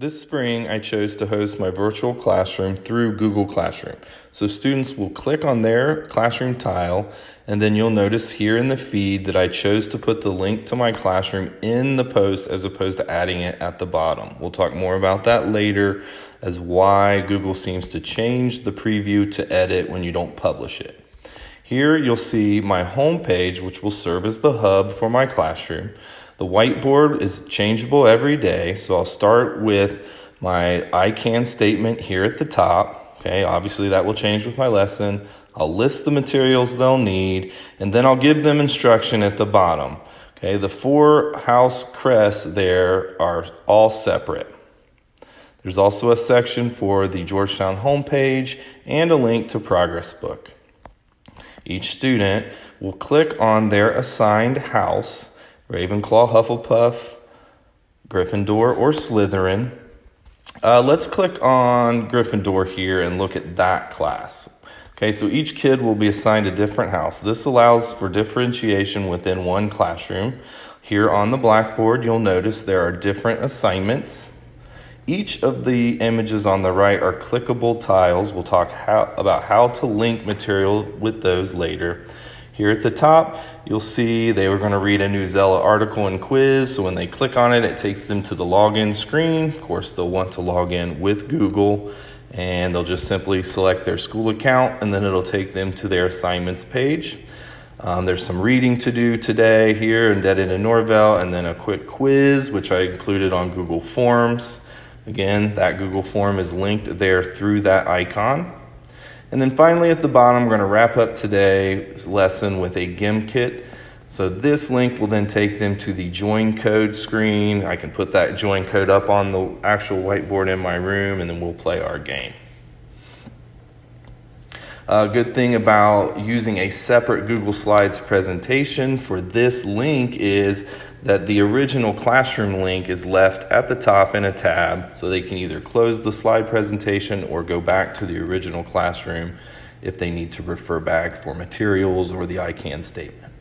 This spring, I chose to host my virtual classroom through Google Classroom. So students will click on their classroom tile, and then you'll notice here in the feed that I chose to put the link to my classroom in the post as opposed to adding it at the bottom. We'll talk more about that later as why Google seems to change the preview to edit when you don't publish it. Here you'll see my home page, which will serve as the hub for my classroom. The whiteboard is changeable every day, so I'll start with my I can statement here at the top. Okay, obviously that will change with my lesson. I'll list the materials they'll need, and then I'll give them instruction at the bottom. Okay, the 4 house crests there are all separate. There's also a section for the Georgetown homepage and a link to Progress Book. Each student will click on their assigned house, Ravenclaw, Hufflepuff, Gryffindor, or Slytherin. Let's click on Gryffindor here and look at that class. Okay, so each kid will be assigned a different house. This allows for differentiation within one classroom. Here on the blackboard, you'll notice there are different assignments. Each of the images on the right are clickable tiles. We'll talk about how to link material with those later. Here at the top, you'll see they were going to read a Newsela article and quiz. So when they click on it, it takes them to the login screen. Of course, they'll want to log in with Google, and they'll just simply select their school account, and then it'll take them to their assignments page. There's some reading to do today here, Indebted and Norvell, and then a quick quiz, which I included on Google Forms. Again, that Google form is linked there through that icon. And then finally at the bottom, we're going to wrap up today's lesson with a GimKit. So this link will then take them to the join code screen. I can put that join code up on the actual whiteboard in my room, and then we'll play our game. A good thing about using a separate Google Slides presentation for this link is that the original classroom link is left at the top in a tab, so they can either close the slide presentation or go back to the original classroom if they need to refer back for materials or the I can statement.